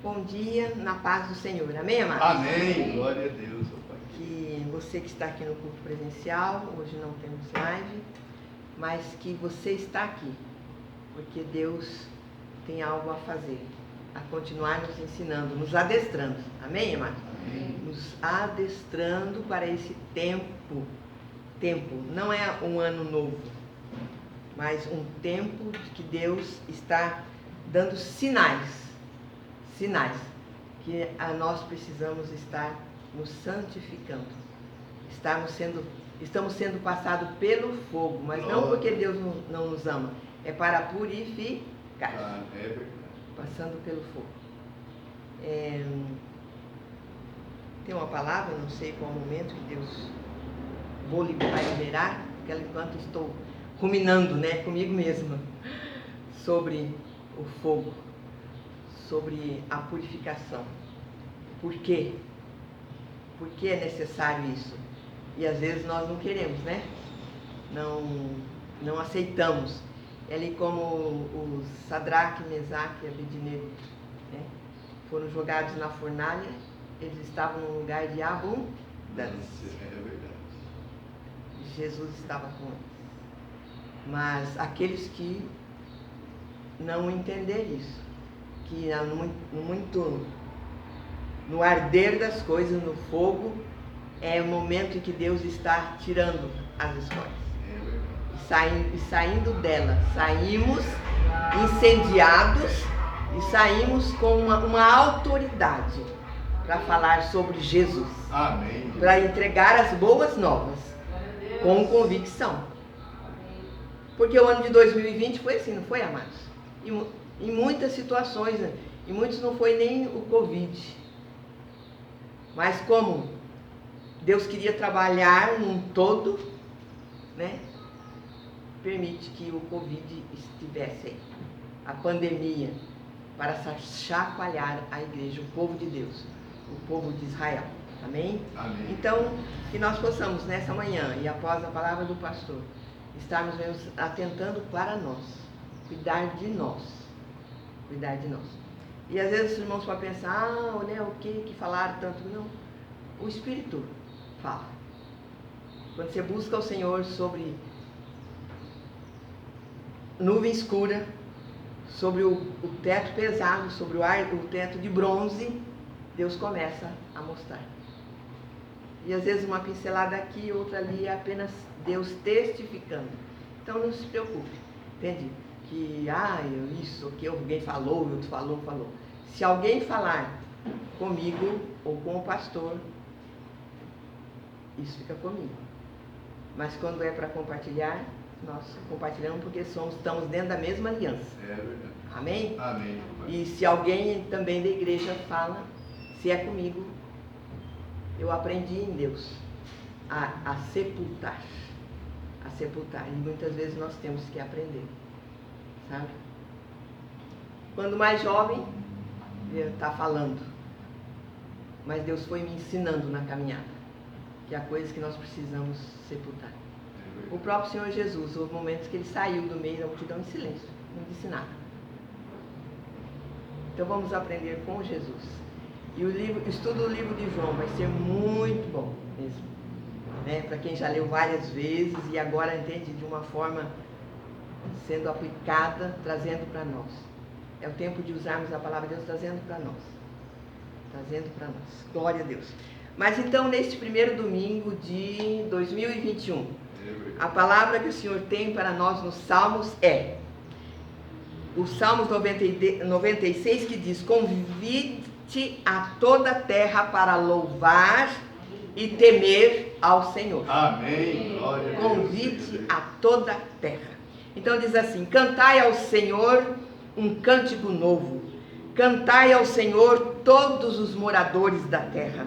bom dia na paz do Senhor. Amém, amados? Amém. Glória a Deus, Pai. Que você que está aqui no culto presencial, hoje não temos live, mas que você está aqui, porque Deus tem algo a fazer, a continuar nos ensinando, nos adestrando. Amém, amados? Amém. Nos adestrando para esse tempo. Tempo não é um ano novo, mas um tempo de que Deus está dando sinais que nós precisamos estar nos santificando. Estamos sendo passados pelo fogo, mas não porque Deus não nos ama, é para purificar. É verdade. Passando pelo fogo. Tem uma palavra, não sei qual momento que Deus vai liberar, porque enquanto estou ruminando, comigo mesma, sobre o fogo, sobre a purificação. Por quê? Por que é necessário isso? E às vezes nós não queremos, Não aceitamos. É ali como os Sadraque, Mesaque e Abednego, foram jogados na fornalha, eles estavam num lugar de abundância. É verdade. Jesus estava com eles. Mas aqueles que não entenderem isso, que no arder das coisas, no fogo, é o momento em que Deus está tirando as escolhas. E saindo dela, saímos incendiados e saímos com uma autoridade para falar sobre Jesus. Amém. Para entregar as boas novas com convicção. Porque o ano de 2020 foi assim, não foi, amados? Em muitas situações, e muitos não foi nem o Covid. Mas como Deus queria trabalhar num todo, permite que o Covid estivesse aí. A pandemia, para chacoalhar a igreja, o povo de Deus, o povo de Israel. Amém? Amém. Então, que nós possamos nessa manhã e após a palavra do pastor, estarmos atentando para nós, cuidar de nós. E às vezes os irmãos podem pensar, o que falaram tanto? Não, o Espírito fala. Quando você busca o Senhor sobre nuvem escura, sobre o teto pesado, sobre o teto de bronze, Deus começa a mostrar. E às vezes uma pincelada aqui, outra ali, é apenas Deus testificando. Então não se preocupe, entende? Que, isso, que alguém falou, o outro falou. Se alguém falar comigo ou com o pastor, isso fica comigo. Mas quando é para compartilhar, nós compartilhamos porque estamos dentro da mesma aliança. É verdade. Amém? Amém. E se alguém também da igreja fala, se é comigo, eu aprendi em Deus a sepultar. E muitas vezes nós temos que aprender, sabe? Quando mais jovem, Deus está falando. Mas Deus foi me ensinando na caminhada, que há coisas que nós precisamos sepultar. O próprio Senhor Jesus, houve momentos que ele saiu do meio da multidão em silêncio, não disse nada. Então vamos aprender com Jesus. E o estudo do livro de João vai ser muito bom mesmo. Para quem já leu várias vezes e agora entende de uma forma sendo aplicada, trazendo para nós. É o tempo de usarmos a palavra de Deus trazendo para nós. Glória a Deus. Mas então, neste primeiro domingo de 2021, a palavra que o Senhor tem para nós nos Salmos é o Salmos 96, que diz: convide a toda a terra para louvar e temer ao Senhor. Amém. Glória a Deus. Convide a toda a terra. Então diz assim: cantai ao Senhor um cântico novo. Cantai ao Senhor todos os moradores da terra.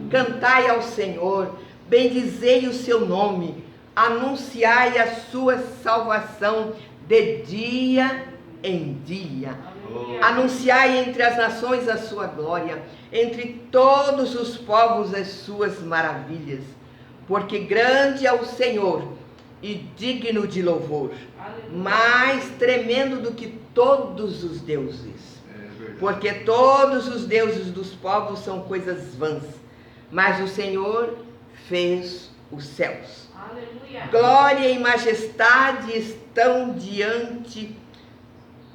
Cantai ao Senhor, bendizei o seu nome, anunciai a sua salvação de dia em dia. Anunciai entre as nações a sua glória, entre todos os povos as suas maravilhas. Porque grande é o Senhor e digno de louvor, mais tremendo do que todos os deuses. Porque todos os deuses dos povos são coisas vãs, mas o Senhor fez os céus. Aleluia. Glória e majestade estão diante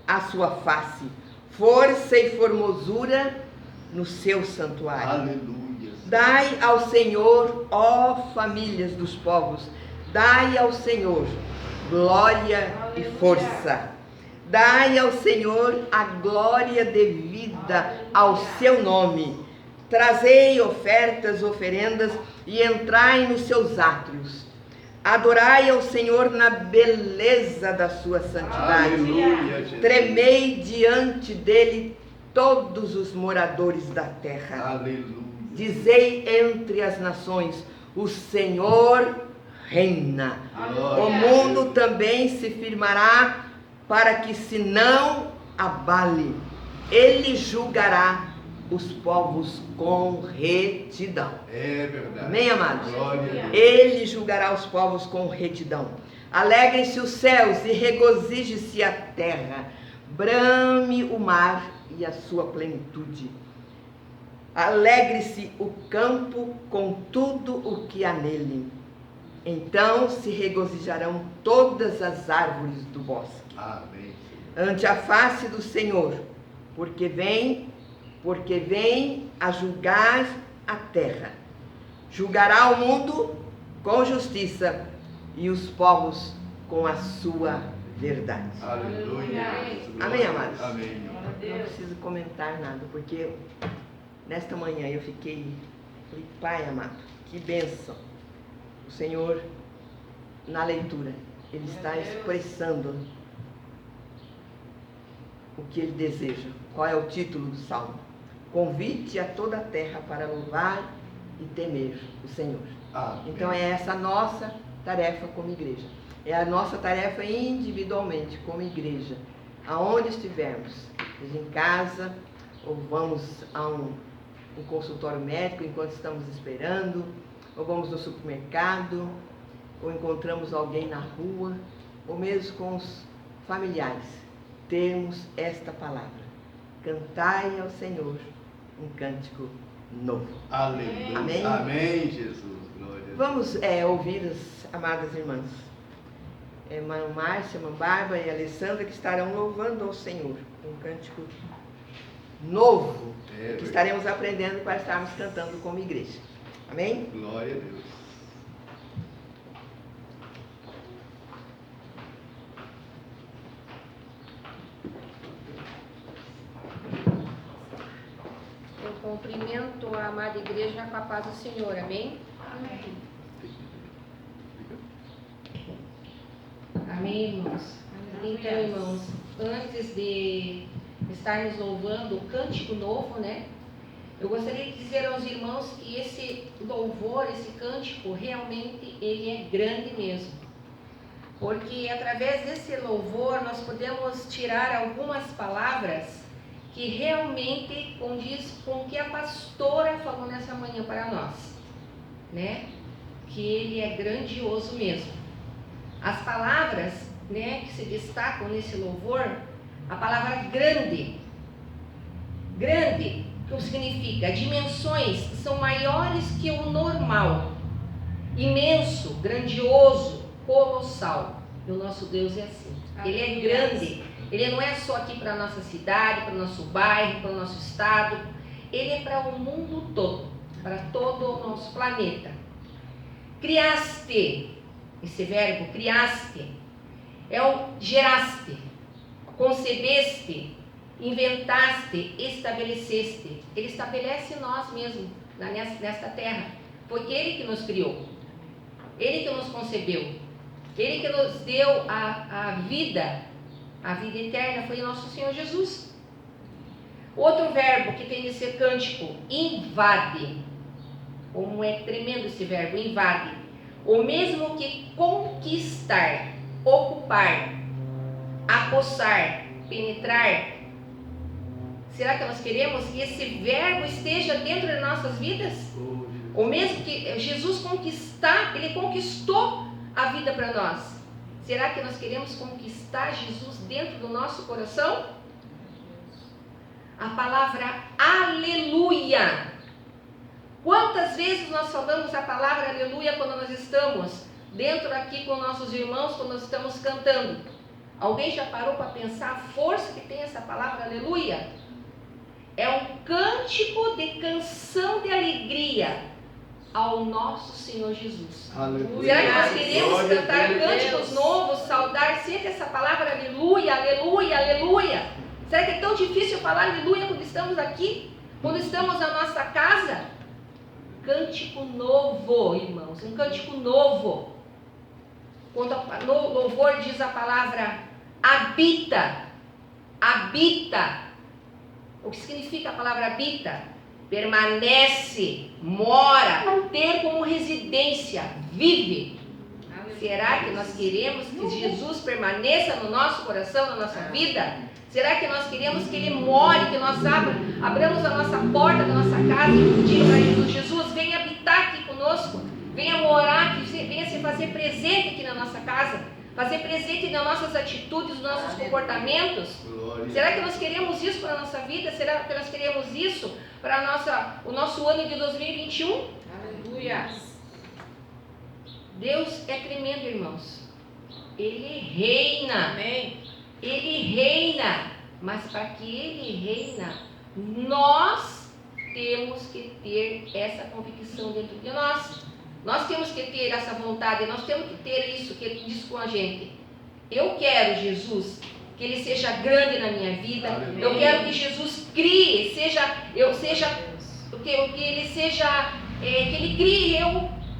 a sua face, força e formosura no seu santuário. Aleluia. Dai ao Senhor, ó famílias dos povos, dai ao Senhor glória e força. Dai ao Senhor a glória devida ao seu nome. Trazei ofertas, oferendas e entrai nos seus átrios. Adorai ao Senhor na beleza da sua santidade. Aleluia, Jesus. Tremei diante dele todos os moradores da terra. Aleluia. Dizei entre as nações, o Senhor reina. Glória O a mundo Deus. também se firmará para que se não abale. Ele julgará os povos com retidão. É verdade. Amém, amados? Glória a Deus. Ele julgará os povos com retidão. Alegrem-se os céus e regozije-se a terra. Brame o mar e a sua plenitude. Alegre-se o campo com tudo o que há nele. Então se regozijarão todas as árvores do bosque Amém. ante a face do Senhor, porque vem a julgar a terra. Julgará o mundo com justiça e os povos com a sua verdade. Aleluia. Amém, amados? Amém. Não preciso comentar nada, porque nesta manhã eu falei, Pai amado, que bênção. O Senhor, na leitura, Ele está expressando o que Ele deseja. Qual é o título do Salmo? Convite a toda a terra para louvar e temer o Senhor. Amém. Então é essa a nossa tarefa como igreja. É a nossa tarefa individualmente como igreja. Aonde estivermos, seja em casa, ou vamos a um consultório médico enquanto estamos esperando, ou vamos no supermercado, ou encontramos alguém na rua, ou mesmo com os familiares, termos esta palavra: cantai ao Senhor um cântico novo. Aleluia. Amém? Amém, Jesus. Glória a Deus. Vamos ouvir as amadas irmãs, irmã Márcia, irmã Bárbara e Alessandra, que estarão louvando ao Senhor um cântico novo, que estaremos aprendendo para estarmos cantando como igreja. Amém? Glória a Deus. Eu cumprimento a amada igreja com a paz do Senhor, amém? Amém, irmãos? Então, irmãos, antes de estarmos louvando o cântico novo, né? Eu gostaria de dizer aos irmãos que esse louvor, esse cântico, realmente ele é grande mesmo. Porque através desse louvor nós podemos tirar algumas palavras que realmente condiz com o que a pastora falou nessa manhã para nós, né? Que ele é grandioso mesmo. As palavras, né, que se destacam nesse louvor, a palavra grande, que significa dimensões são maiores que o normal, imenso, grandioso, colossal. E o nosso Deus é assim. Ele é grande. Ele não é só aqui para a nossa cidade, para o nosso bairro, para o nosso estado. Ele é para o mundo todo, para todo o nosso planeta. Criaste, esse verbo criaste, é o geraste, concebeste, inventaste, estabeleceste. Ele estabelece nós mesmos nesta terra. Foi Ele que nos criou, Ele que nos concebeu, Ele que nos deu a vida eterna, foi o nosso Senhor Jesus. Outro verbo que tem de ser cântico, invade. Como é tremendo esse verbo, invade. O mesmo que conquistar, ocupar, apossar, penetrar. Será que nós queremos que esse verbo esteja dentro de nossas vidas? O mesmo que Jesus conquistar, Ele conquistou a vida para nós. Será que nós queremos conquistar Jesus dentro do nosso coração? a palavra aleluia. Quantas vezes nós falamos a palavra aleluia quando nós estamos dentro aqui com nossos irmãos, quando nós estamos cantando? Alguém já parou para pensar a força que tem essa palavra aleluia? É um cântico de canção de alegria ao nosso Senhor Jesus. Aleluia. Será que nós queremos Glória a cantar Deus. cânticos novos, saudar sempre essa palavra aleluia, aleluia, aleluia? Será que é tão difícil falar aleluia quando estamos aqui? Quando estamos na nossa casa? Cântico novo, irmãos, um cântico novo. Quando no louvor diz a palavra habita, habita. O que significa a palavra habita? Permanece, mora, ter como residência, vive. Será que nós queremos que Jesus permaneça no nosso coração, na nossa vida? Será que nós queremos que Ele more, que nós abramos a nossa porta da nossa casa e diga para Jesus: Jesus, venha habitar aqui conosco, venha morar aqui, venha se fazer presente aqui na nossa casa, fazer presente nas nossas atitudes, nos nossos comportamentos? Glória. Será que nós queremos isso para a nossa vida? Será que nós queremos isso para o nosso ano de 2021? Aleluia. Deus é tremendo, irmãos. Ele reina. Amém. Ele reina. Mas para que Ele reina, nós temos que ter essa convicção dentro de nós. Nós temos que ter essa vontade. Nós temos que ter isso que Ele diz com a gente. Eu quero, Jesus, que Ele seja grande na minha vida. Amém. Eu quero que Jesus crie,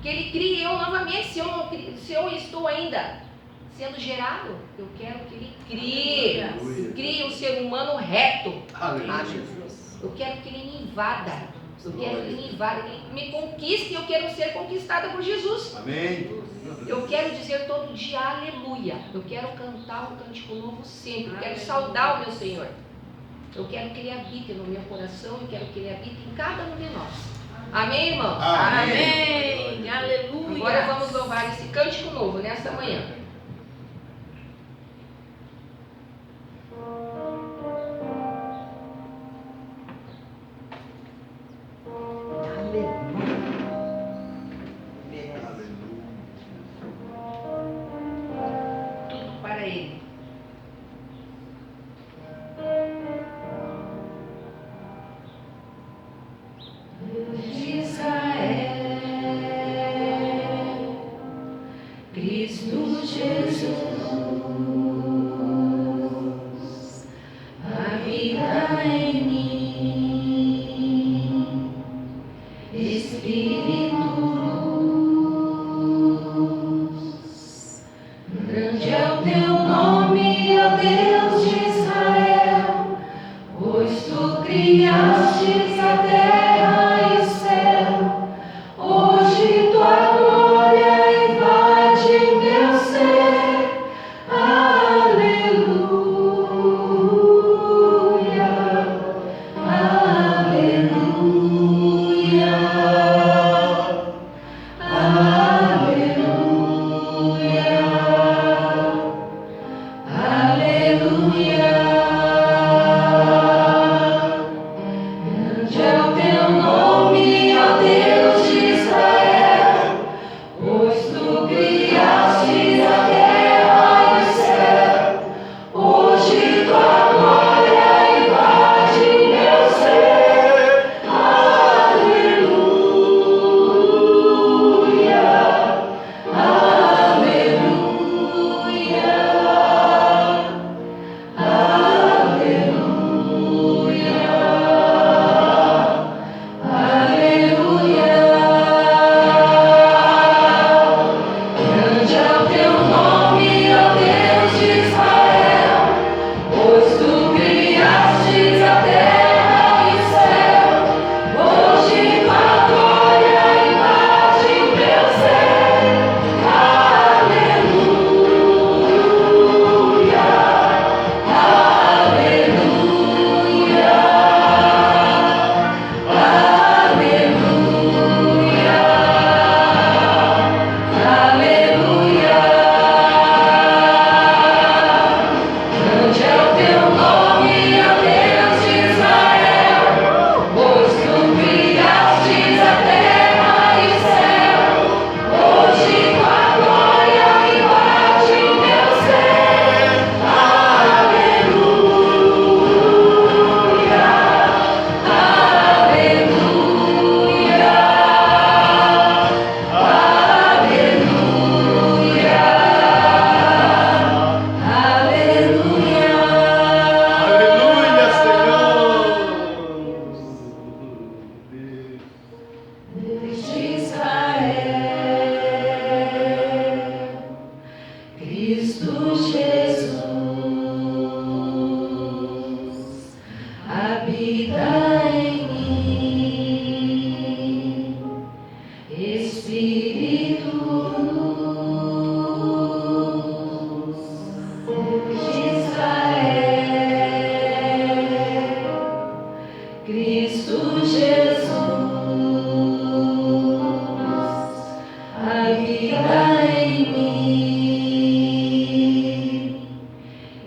que Ele crie eu novamente. Se eu estou ainda sendo gerado, eu quero que Ele crie um ser humano reto. Aleluia. Eu quero que Ele me invada. Eu quero que Ele me invada, que Ele me conquiste. Eu quero ser conquistada por Jesus. Amém. Eu quero dizer todo dia aleluia. Eu quero cantar um cântico novo sempre. Eu quero saudar o meu Senhor. Eu quero que Ele habite no meu coração. Eu quero que Ele habite em cada um de nós. Amém, irmãos? Amém. Aleluia. Agora vamos louvar esse cântico novo nesta manhã. Tudo para Ele. De Israel, Cristo Jesus.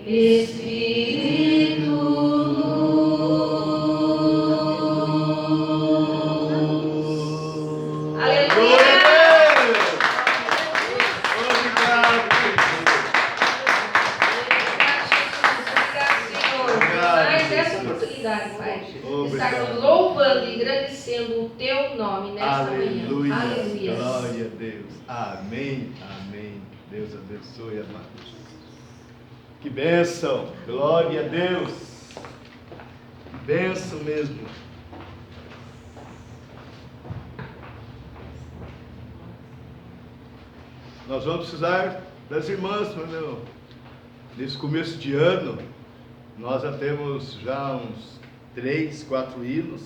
Espírito luz. Aleluia! Estar nos louvando e agradecendo o teu nome nesta manhã. Aleluia. Glória a Deus. Amém. Amém. Deus abençoe, amados. Que bênção. Glória a Deus. Que bênção mesmo. Nós vamos precisar das irmãs, meu. Nesse começo de ano, nós já temos uns 3, 4 hinos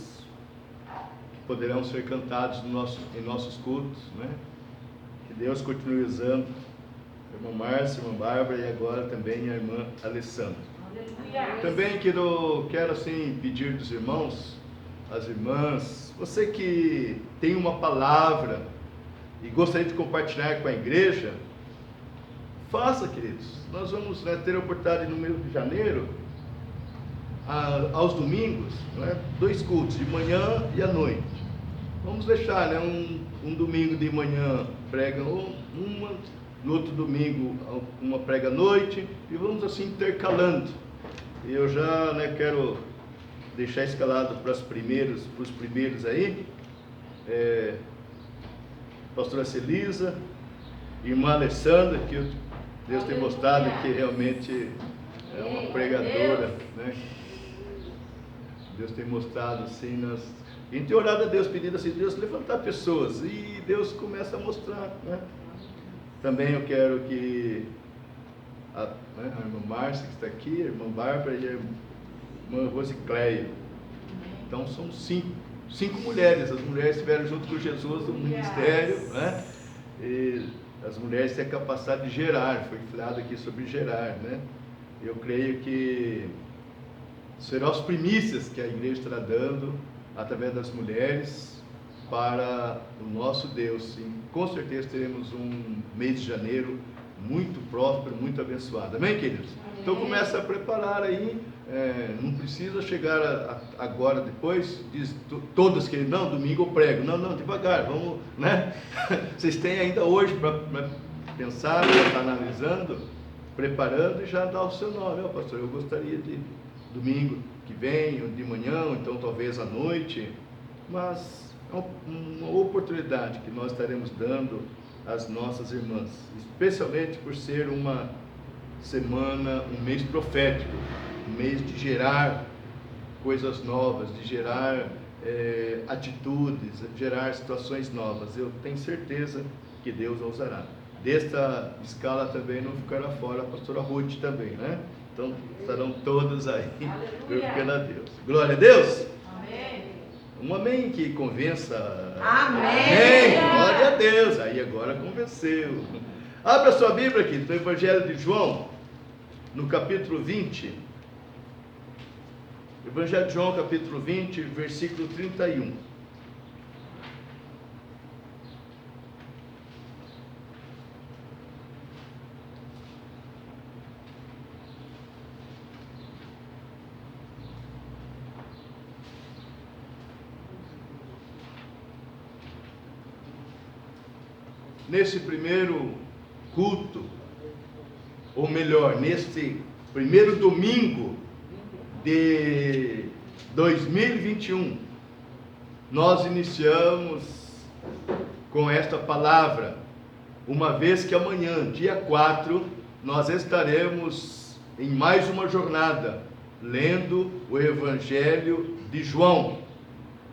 que poderão ser cantados em nossos cultos, né? Que Deus continue usando a irmã Márcia, a irmã Bárbara e agora também a irmã Alessandra. Também quero assim pedir dos irmãos, as irmãs, você que tem uma palavra e gostaria de compartilhar com a igreja, faça, queridos. Nós vamos ter a oportunidade no mês de janeiro, aos domingos, 2 cultos, de manhã e à noite. Vamos deixar um domingo de manhã prega uma, no outro domingo uma prega à noite, e vamos assim intercalando. E eu já quero deixar escalado para os primeiros aí, pastora Celisa, irmã Alessandra, que Deus tem mostrado que realmente é uma pregadora, né? Deus tem mostrado assim, a gente tem orado a Deus, pedindo assim, Deus levantar pessoas, e Deus começa a mostrar, né? Também eu quero que a irmã Márcia, que está aqui, a irmã Bárbara e a irmã Rosicléia. Então são 5 mulheres. As mulheres estiveram junto com Jesus no ministério, né? E as mulheres têm a capacidade de gerar, foi falado aqui sobre gerar, né? Eu creio que serão as primícias que a igreja estará dando através das mulheres para o nosso Deus. E com certeza teremos um mês de janeiro muito próspero, muito abençoado. Amém, queridos? Amém. Então começa a preparar aí, não precisa chegar agora, depois, diz todas que não, domingo eu prego. Não, devagar, vamos, né? Vocês têm ainda hoje para pensar, para estar analisando, preparando e já dar o seu nome. Pastor, eu gostaria de domingo que vem, ou de manhã, ou então talvez à noite, mas é uma oportunidade que nós estaremos dando às nossas irmãs, especialmente por ser uma semana, um mês profético, um mês de gerar coisas novas, de gerar atitudes, de gerar situações novas. Eu tenho certeza que Deus a usará. Desta escala também não ficará fora a pastora Ruth também, né? Então estarão todos aí, glorificando a Deus. Glória a Deus. Amém. Um amém que convença. Amém. Amém. Glória a Deus. Aí agora convenceu. Abra sua Bíblia aqui, no Evangelho de João, no capítulo 20. Evangelho de João, capítulo 20, versículo 31. Nesse primeiro culto, ou melhor, neste primeiro domingo de 2021, nós iniciamos com esta palavra, uma vez que amanhã, dia 4, nós estaremos em mais uma jornada, lendo o Evangelho de João.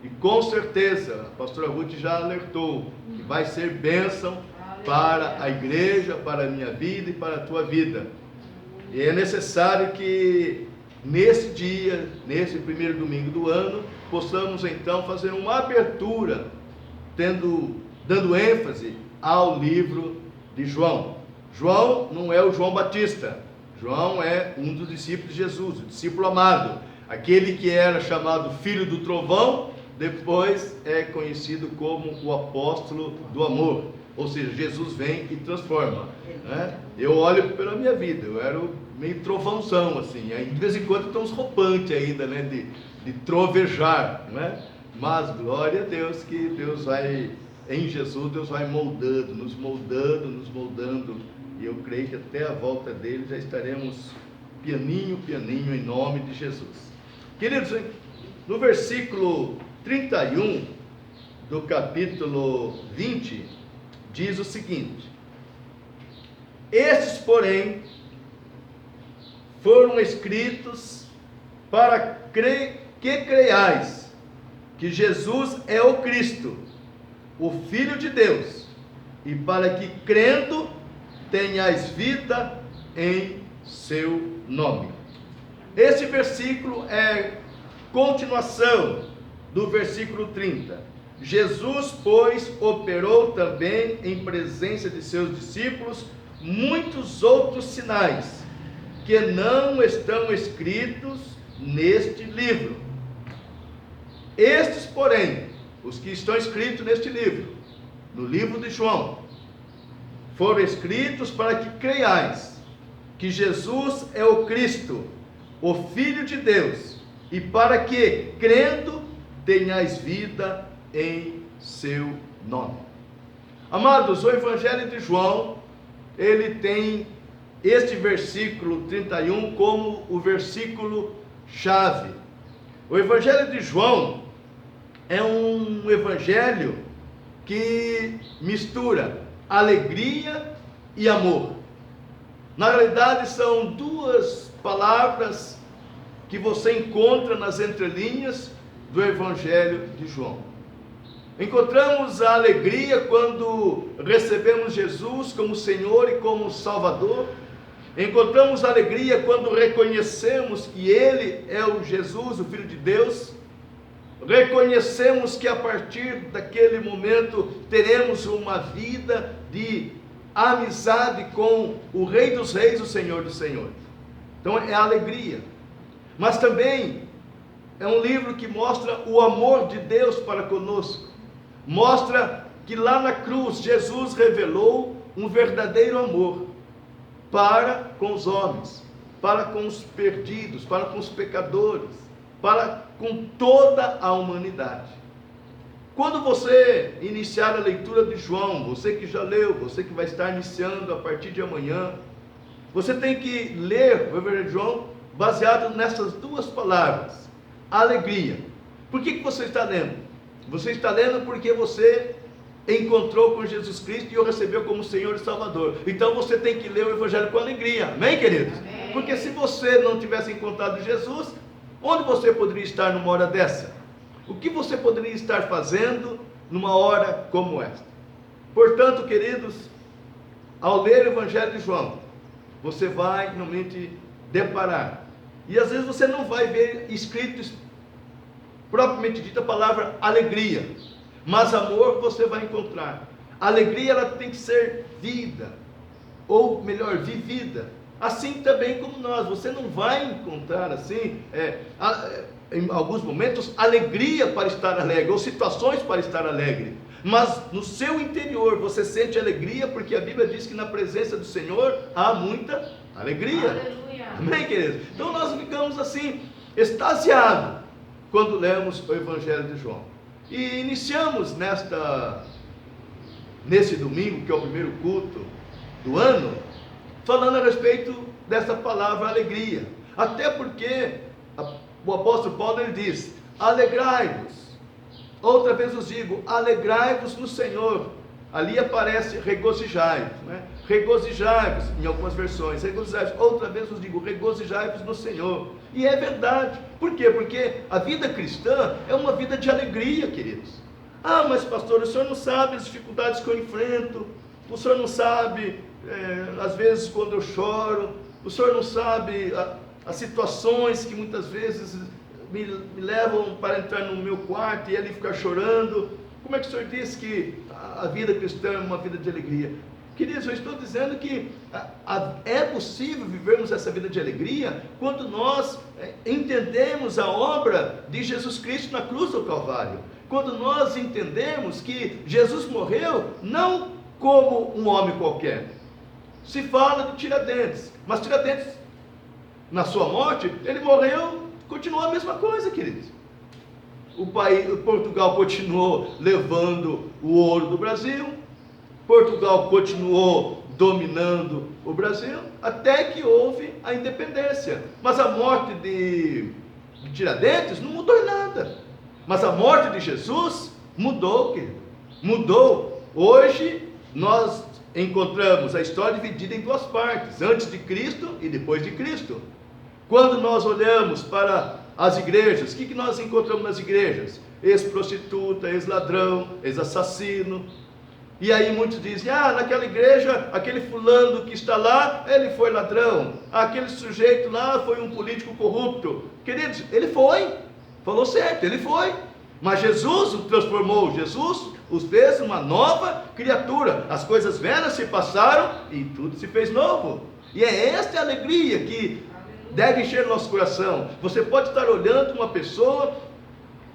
E com certeza, a pastora Ruth já alertou, que vai ser bênção para a igreja, para a minha vida e para a tua vida. E é necessário que nesse dia, nesse primeiro domingo do ano, possamos então fazer uma abertura, dando ênfase ao livro de João. João não é o João Batista, João é um dos discípulos de Jesus, o discípulo amado, aquele que era chamado filho do trovão, depois é conhecido como o apóstolo do amor. Ou seja, Jesus vem e transforma, né? Eu olho pela minha vida, eu era meio trovãozão, assim. Aí, de vez em quando tem uns rompantes ainda, né? De trovejar, né? Mas glória a Deus que Deus vai, em Jesus, Deus vai moldando, nos moldando. E eu creio que até a volta dele já estaremos pianinho, em nome de Jesus. Queridos, no versículo 31 do capítulo 20, diz o seguinte: estes, porém, foram escritos para que creiais que Jesus é o Cristo, o Filho de Deus, e para que, crendo, tenhais vida em seu nome. Esse versículo é continuação do versículo 30. Jesus, pois, operou também em presença de seus discípulos muitos outros sinais, que não estão escritos neste livro. Estes, porém, os que estão escritos neste livro, no livro de João, foram escritos para que creiais que Jesus é o Cristo, o Filho de Deus, e para que, crendo, tenhais vida em seu nome. Amados, o Evangelho de João, ele tem este versículo 31 como o versículo chave. O Evangelho de João é um evangelho que mistura alegria e amor. Na realidade, são duas palavras que você encontra nas entrelinhas do Evangelho de João. Encontramos a alegria quando recebemos Jesus como Senhor e como Salvador. Encontramos a alegria quando reconhecemos que Ele é o Jesus, o Filho de Deus. Reconhecemos que a partir daquele momento teremos uma vida de amizade com o Rei dos Reis, o Senhor dos Senhores. Então é alegria. Mas também é um livro que mostra o amor de Deus para conosco. Mostra que lá na cruz Jesus revelou um verdadeiro amor para com os homens, para com os perdidos, para com os pecadores, para com toda a humanidade. Quando você iniciar a leitura de João, você que já leu, você que vai estar iniciando a partir de amanhã, você tem que ler o Evangelho de João baseado nessas duas palavras, alegria. Por que você está lendo? Você está lendo porque você encontrou com Jesus Cristo e o recebeu como Senhor e Salvador. Então você tem que ler o Evangelho com alegria, amém, queridos? Amém. Porque se você não tivesse encontrado Jesus, onde você poderia estar numa hora dessa? O que você poderia estar fazendo numa hora como esta? Portanto, queridos, ao ler o Evangelho de João, você vai realmente deparar, e às vezes você não vai ver escrito propriamente dita a palavra alegria, mas amor você vai encontrar. A alegria, ela tem que ser vida, ou melhor, vivida. Assim também como nós, você não vai encontrar assim, em alguns momentos, alegria para estar alegre, ou situações para estar alegre, mas no seu interior você sente alegria, porque a Bíblia diz que na presença do Senhor há muita alegria. Aleluia. Amém, queridos? Então nós ficamos assim, extasiados, quando lemos o Evangelho de João. E iniciamos nesse domingo, que é o primeiro culto do ano, falando a respeito dessa palavra alegria. Até porque o apóstolo Paulo, ele diz: alegrai-vos. Outra vez os digo, alegrai-vos no Senhor. Ali aparece regozijai-vos, né? Regozijai-vos, em algumas versões, regozijai-vos. Outra vez os digo, regozijai-vos no Senhor. E é verdade. Por quê? Porque a vida cristã é uma vida de alegria, queridos. Ah, mas pastor, o senhor não sabe as dificuldades que eu enfrento, o senhor não sabe, às vezes quando eu choro, o senhor não sabe as situações que muitas vezes me levam para entrar no meu quarto e ali ficar chorando. Como é que o senhor diz que a vida cristã é uma vida de alegria? Queridos, eu estou dizendo que é possível vivermos essa vida de alegria quando nós entendemos a obra de Jesus Cristo na cruz do Calvário. Quando nós entendemos que Jesus morreu não como um homem qualquer. Se fala de Tiradentes, mas Tiradentes na sua morte, ele morreu, continuou a mesma coisa, queridos. O Portugal continuou levando o ouro do Brasil, Portugal continuou dominando o Brasil, até que houve a independência. Mas a morte de Tiradentes não mudou em nada. Mas a morte de Jesus mudou, querido. Mudou. Hoje nós encontramos a história dividida em duas partes, antes de Cristo e depois de Cristo. Quando nós olhamos para as igrejas, o que nós encontramos nas igrejas? Ex-prostituta, ex-ladrão, ex-assassino. E aí muitos dizem, naquela igreja, aquele fulano que está lá, ele foi ladrão. Aquele sujeito lá foi um político corrupto. Queridos, ele foi. Falou certo, ele foi. Mas Jesus o transformou, Jesus os fez uma nova criatura. As coisas velhas se passaram e tudo se fez novo. E é esta a alegria que deve encher o nosso coração. Você pode estar olhando uma pessoa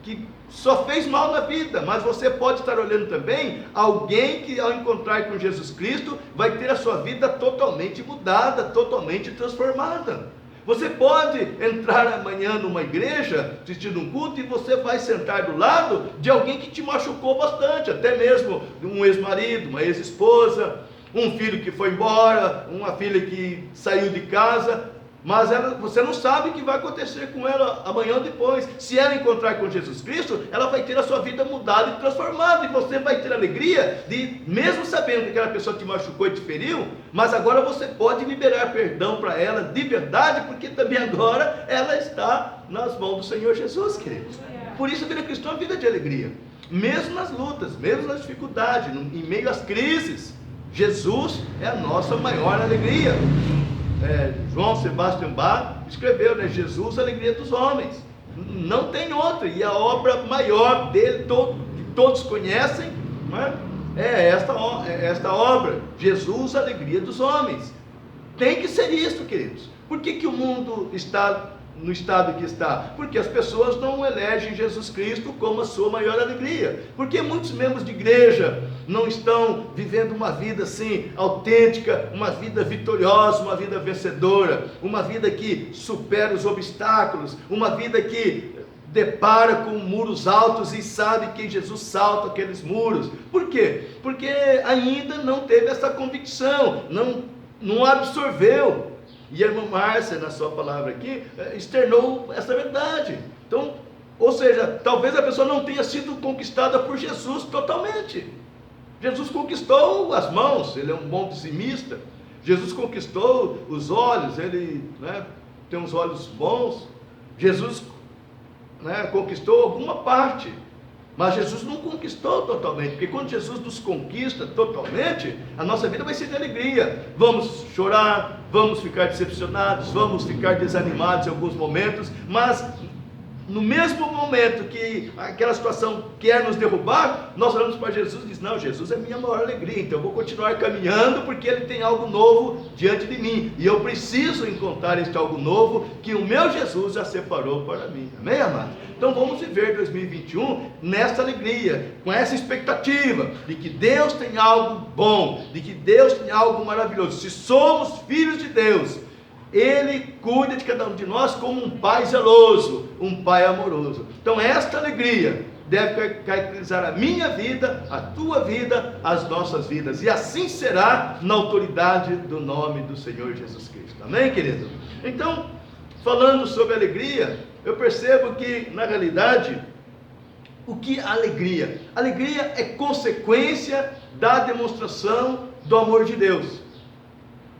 que só fez mal na vida, mas você pode estar olhando também alguém que, ao encontrar com Jesus Cristo, vai ter a sua vida totalmente mudada, totalmente transformada. Você pode entrar amanhã numa igreja, assistindo um culto, e você vai sentar do lado de alguém que te machucou bastante, até mesmo um ex-marido, uma ex-esposa, um filho que foi embora, uma filha que saiu de casa. Mas você não sabe o que vai acontecer com ela amanhã ou depois. Se ela encontrar com Jesus Cristo, ela vai ter a sua vida mudada e transformada. E você vai ter a alegria de, mesmo sabendo que aquela pessoa te machucou e te feriu, mas agora você pode liberar perdão para ela de verdade, porque também agora ela está nas mãos do Senhor Jesus, queridos. Por isso a vida cristã é uma vida de alegria. Mesmo nas lutas, mesmo nas dificuldades, em meio às crises, Jesus é a nossa maior alegria. João Sebastian Bach escreveu, Jesus, a alegria dos homens. Não tem outra. E a obra maior dele, que todos conhecem, é esta obra, Jesus, a alegria dos homens. Tem que ser isso, queridos. Por que o mundo está no estado que está? Porque as pessoas não elegem Jesus Cristo como a sua maior alegria. Porque muitos membros de igreja não estão vivendo uma vida assim, autêntica, uma vida vitoriosa, uma vida vencedora, uma vida que supera os obstáculos, uma vida que depara com muros altos e sabe que Jesus salta aqueles muros. Por quê? Porque ainda não teve essa convicção, não absorveu. E a irmã Márcia, na sua palavra aqui, externou essa verdade. Então, ou seja, talvez a pessoa não tenha sido conquistada por Jesus totalmente. Jesus conquistou as mãos, ele é um bom dizimista. Jesus conquistou os olhos, ele tem uns olhos bons. Jesus conquistou alguma parte, mas Jesus não conquistou totalmente, porque quando Jesus nos conquista totalmente, a nossa vida vai ser de alegria. Vamos chorar, vamos ficar decepcionados, vamos ficar desanimados em alguns momentos, mas no mesmo momento que aquela situação quer nos derrubar, nós olhamos para Jesus e dizemos, não, Jesus é minha maior alegria, então eu vou continuar caminhando, porque Ele tem algo novo diante de mim, e eu preciso encontrar este algo novo, que o meu Jesus já separou para mim. Amém, amado? Então vamos viver 2021 nessa alegria, com essa expectativa de que Deus tem algo bom, de que Deus tem algo maravilhoso. Se somos filhos de Deus, Ele cuida de cada um de nós como um pai zeloso, um pai amoroso. Então esta alegria deve caracterizar a minha vida, a tua vida, as nossas vidas. E assim será na autoridade do nome do Senhor Jesus Cristo. Amém, querido? Então, falando sobre alegria, eu percebo que, na realidade, o que é alegria? Alegria é consequência da demonstração do amor de Deus.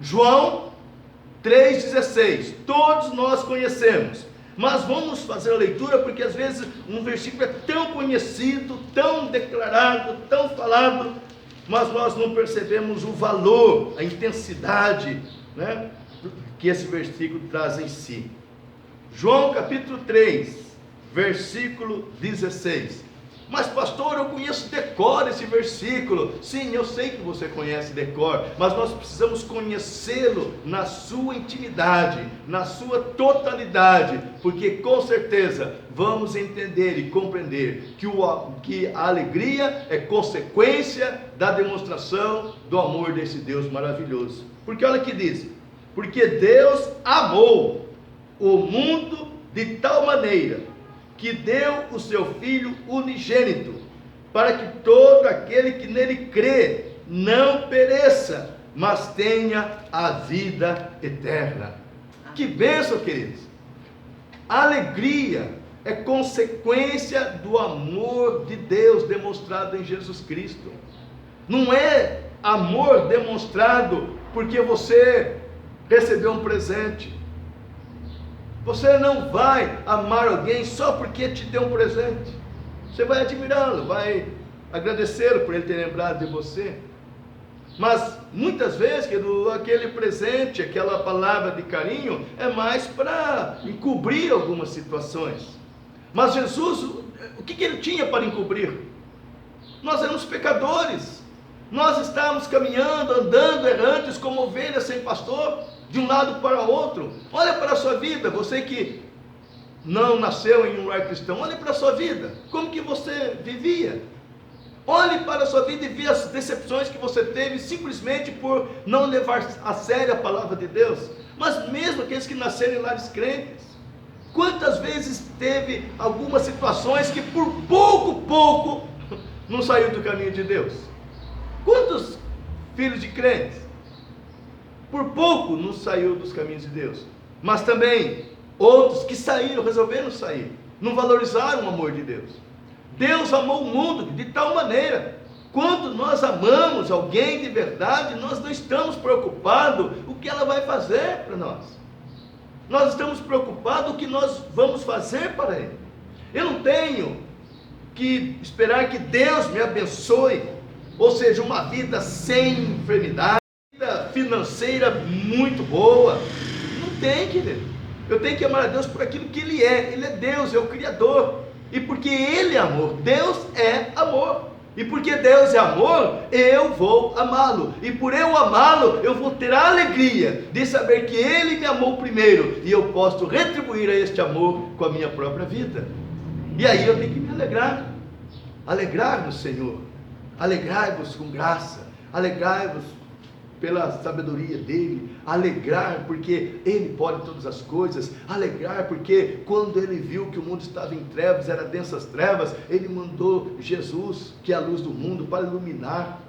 João 3,16, todos nós conhecemos, mas vamos fazer a leitura, porque às vezes um versículo é tão conhecido, tão declarado, tão falado, mas nós não percebemos o valor, a intensidade, que esse versículo traz em si. João capítulo 3, versículo 16. Mas pastor, eu conheço decor esse versículo. Sim, eu sei que você conhece decor, mas nós precisamos conhecê-lo na sua intimidade, na sua totalidade, porque com certeza vamos entender e compreender que a alegria é consequência da demonstração do amor desse Deus maravilhoso. Porque olha o que diz: porque Deus amou o mundo de tal maneira que deu o seu Filho unigênito, para que todo aquele que nele crê não pereça, mas tenha a vida eterna. Que bênção, queridos! A alegria é consequência do amor de Deus demonstrado em Jesus Cristo. Não é amor demonstrado porque você recebeu um presente. Você não vai amar alguém só porque te deu um presente. Você vai admirá-lo, vai agradecê-lo por ele ter lembrado de você. Mas muitas vezes, aquele presente, aquela palavra de carinho é mais para encobrir algumas situações. Mas Jesus, o que ele tinha para encobrir? Nós éramos pecadores. Nós estávamos caminhando, andando errantes como ovelhas sem pastor, de um lado para o outro. Olha para a sua vida, você que não nasceu em um lar cristão, olhe para a sua vida, como que você vivia. Olhe para a sua vida e veja as decepções que você teve simplesmente por não levar a sério a palavra de Deus. Mas mesmo aqueles que nasceram em lares crentes, quantas vezes teve algumas situações que por pouco não saiu do caminho de Deus? Quantos filhos de crentes por pouco não saiu dos caminhos de Deus? Mas também outros que saíram, resolveram sair, não valorizaram o amor de Deus. Deus amou o mundo de tal maneira, quando nós amamos alguém de verdade, nós não estamos preocupados o que ela vai fazer para nós. Nós estamos preocupados o que nós vamos fazer para ele. Eu não tenho que esperar que Deus me abençoe, ou seja, uma vida sem enfermidade, vida financeira muito boa. Não tem, querido. Eu tenho que amar a Deus por aquilo que Ele é. Ele é Deus, é o Criador. E porque Ele é amor, Deus é amor. E porque Deus é amor, eu vou amá-lo. E por eu amá-lo, eu vou ter a alegria de saber que Ele me amou primeiro. E eu posso retribuir a este amor com a minha própria vida. E aí eu tenho que me alegrar. Alegrar no Senhor. Alegrai-vos com graça. Alegrai-vos pela sabedoria dele, alegrar porque ele pode todas as coisas, alegrar porque quando ele viu que o mundo estava em trevas, era densas trevas, ele mandou Jesus, que é a luz do mundo, para iluminar.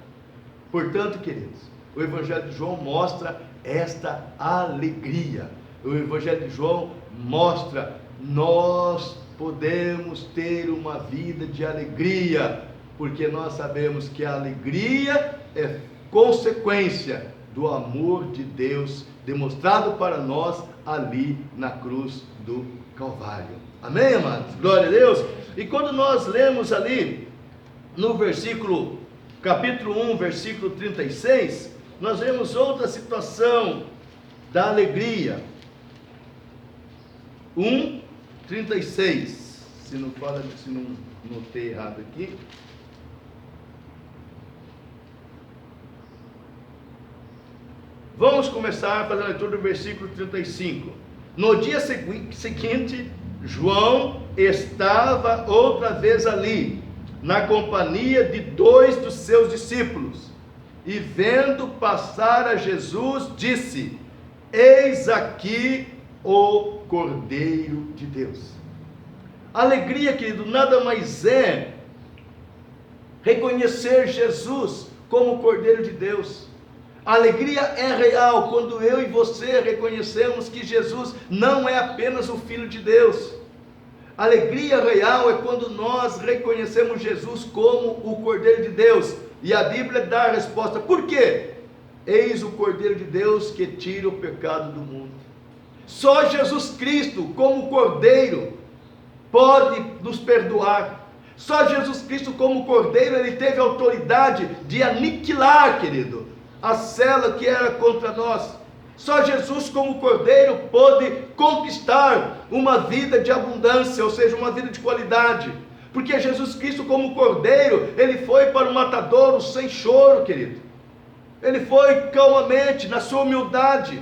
Portanto, queridos, o Evangelho de João mostra esta alegria. O Evangelho de João mostra, nós podemos ter uma vida de alegria, porque nós sabemos que a alegria é consequência do amor de Deus demonstrado para nós ali na cruz do Calvário. Amém, amados? Glória a Deus. E quando nós lemos ali no versículo, capítulo 1, versículo 36, nós vemos outra situação da alegria. 1:36. Se não notei errado aqui. Vamos começar a fazer a leitura do versículo 35. No dia seguinte, João estava outra vez ali, na companhia de 2 dos seus discípulos, e vendo passar a Jesus, disse: eis aqui o Cordeiro de Deus. Alegria, querido, nada mais é reconhecer Jesus como o Cordeiro de Deus. A alegria é real quando eu e você reconhecemos que Jesus não é apenas o Filho de Deus. A alegria real é quando nós reconhecemos Jesus como o Cordeiro de Deus. E a Bíblia dá a resposta. Por quê? Eis o Cordeiro de Deus que tira o pecado do mundo. Só Jesus Cristo, como Cordeiro, pode nos perdoar. Só Jesus Cristo, como Cordeiro, ele teve autoridade de aniquilar, querido, a cela que era contra nós. Só Jesus como Cordeiro pôde conquistar uma vida de abundância, ou seja, uma vida de qualidade. Porque Jesus Cristo como Cordeiro, ele foi para o matadouro sem choro, querido. Ele foi calmamente, na sua humildade,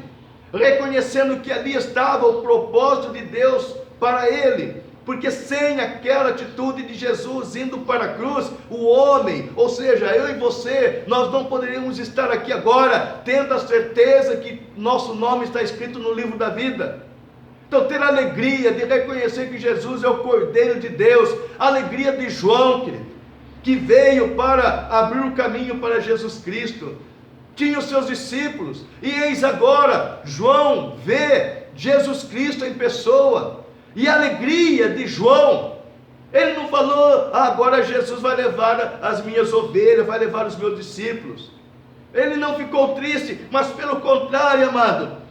reconhecendo que ali estava o propósito de Deus para ele. Porque sem aquela atitude de Jesus indo para a cruz, o homem, ou seja, eu e você, nós não poderíamos estar aqui agora, tendo a certeza que nosso nome está escrito no livro da vida. Então, ter a alegria de reconhecer que Jesus é o Cordeiro de Deus, a alegria de João, querido, que veio para abrir o caminho para Jesus Cristo, tinha os seus discípulos, e eis agora, João vê Jesus Cristo em pessoa, e a alegria de João, ele não falou, agora Jesus vai levar as minhas ovelhas, vai levar os meus discípulos, ele não ficou triste, mas pelo contrário, amado,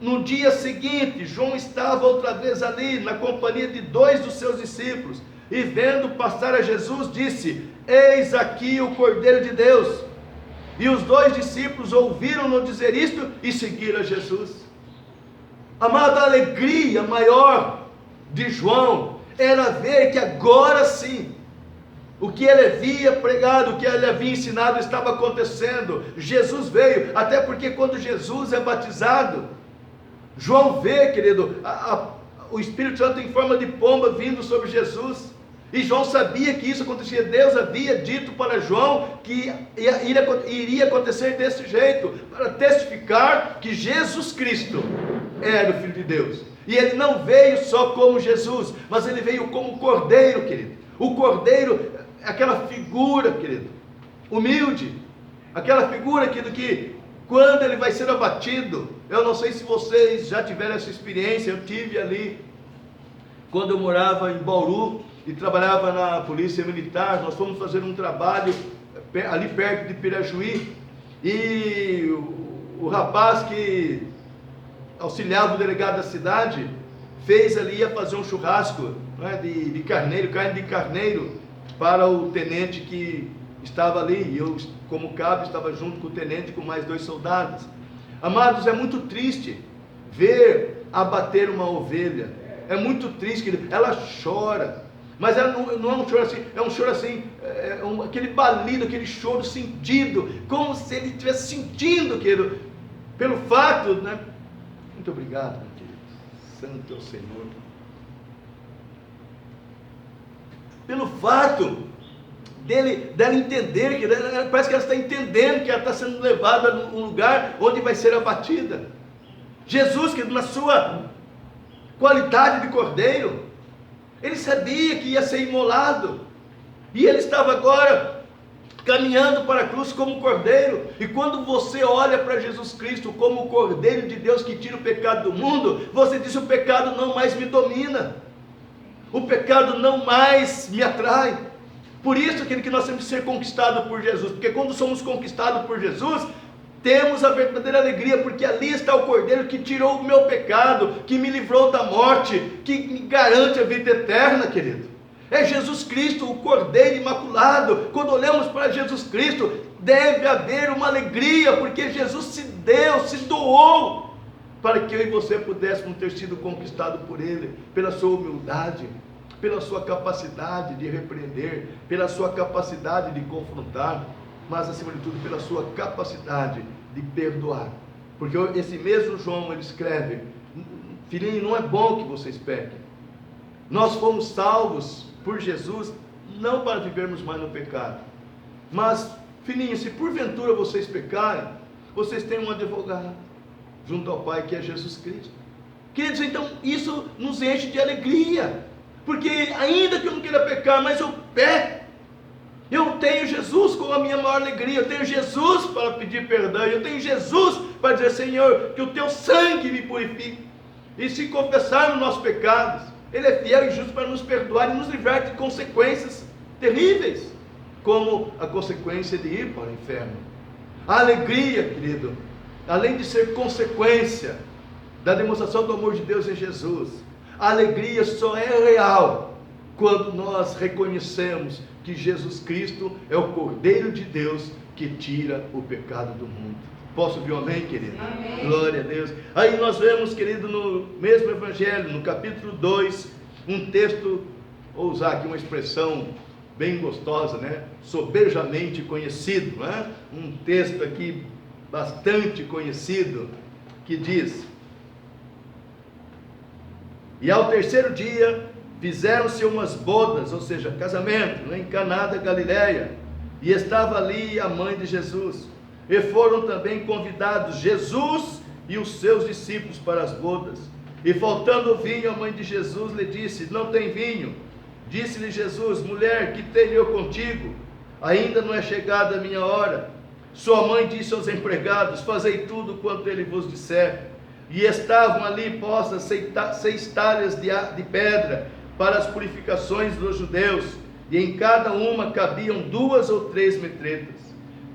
no dia seguinte, João estava outra vez ali, na companhia de 2 dos seus discípulos, e vendo passar a Jesus, disse, eis aqui o Cordeiro de Deus, e os 2 discípulos ouviram-no dizer isto, e seguiram a Jesus. Amado, a alegria maior de João, era ver que agora sim, o que ele havia pregado, o que ele havia ensinado, estava acontecendo, Jesus veio, até porque quando Jesus é batizado, João vê, querido, o Espírito Santo em forma de pomba vindo sobre Jesus, e João sabia que isso acontecia. Deus havia dito para João que iria acontecer desse jeito, para testificar que Jesus Cristo era o Filho de Deus, e ele não veio só como Jesus, mas ele veio como Cordeiro, querido. O Cordeiro, aquela figura, querido, humilde, aquela figura, querido, que quando ele vai ser abatido, eu não sei se vocês já tiveram essa experiência, eu tive ali, quando eu morava em Bauru, e trabalhava na polícia militar, nós fomos fazer um trabalho, ali perto de Pirajuí, e o rapaz que auxiliava o delegado da cidade, ia fazer um churrasco, né, de carneiro, carne de carneiro, para o tenente que estava ali, e eu, como cabo, estava junto com o tenente, com mais 2 soldados. Amados, é muito triste ver abater uma ovelha, é muito triste, querido. Ela chora, mas ela não é um choro assim, é um choro assim, aquele balido, aquele choro sentido, como se ele estivesse sentindo, querido, pelo fato, né? Muito obrigado, meu querido, santo é o Senhor, pelo fato dela entender, que parece que ela está entendendo que ela está sendo levada a um lugar onde vai ser abatida. Jesus, que na sua qualidade de Cordeiro, ele sabia que ia ser imolado, e ele estava agora caminhando para a cruz como Cordeiro. E quando você olha para Jesus Cristo como o Cordeiro de Deus que tira o pecado do mundo, você diz, o pecado não mais me domina, o pecado não mais me atrai. Por isso que nós temos que ser conquistados por Jesus, porque quando somos conquistados por Jesus, temos a verdadeira alegria, porque ali está o Cordeiro que tirou o meu pecado, que me livrou da morte, que me garante a vida eterna, querido. É Jesus Cristo, o Cordeiro imaculado. Quando olhamos para Jesus Cristo, deve haver uma alegria, porque Jesus se deu, se doou, para que eu e você pudéssemos ter sido conquistados por Ele, pela sua humildade, pela sua capacidade de repreender, pela sua capacidade de confrontar, mas acima de tudo pela sua capacidade de perdoar. Porque esse mesmo João, ele escreve, filhinho, não é bom que vocês pequem. Nós fomos salvos por Jesus, não para vivermos mais no pecado, mas, filhinho, se porventura vocês pecarem, vocês têm um advogado junto ao Pai, que é Jesus Cristo. Queridos, então isso nos enche de alegria, porque ainda que eu não queira pecar, mas eu peco, eu tenho Jesus como a minha maior alegria, eu tenho Jesus para pedir perdão, eu tenho Jesus para dizer, Senhor, que o teu sangue me purifique, e se confessarmos nossos pecados, Ele é fiel e justo para nos perdoar e nos livrar de consequências terríveis, como a consequência de ir para o inferno. A alegria, querido, além de ser consequência da demonstração do amor de Deus em Jesus, a alegria só é real quando nós reconhecemos que Jesus Cristo é o Cordeiro de Deus que tira o pecado do mundo. Posso ouvir um amém, querido? Amém. Glória a Deus. Aí nós vemos, querido, no mesmo Evangelho, no capítulo 2, um texto, vou usar aqui uma expressão bem gostosa, né? Sobejamente conhecido, né? Um texto aqui bastante conhecido, que diz: e ao terceiro dia fizeram-se umas bodas, ou seja, casamento, né, em Caná da Galileia, e estava ali a mãe de Jesus, e foram também convidados Jesus e os seus discípulos para as bodas. E faltando vinho, a mãe de Jesus lhe disse: não tem vinho. Disse-lhe Jesus: mulher, que tenho eu contigo? Ainda não é chegada a minha hora. Sua mãe disse aos empregados: fazei tudo quanto ele vos disser. E estavam ali postas 6 talhas de pedra para as purificações dos judeus, e em cada uma cabiam 2 ou 3 metretas.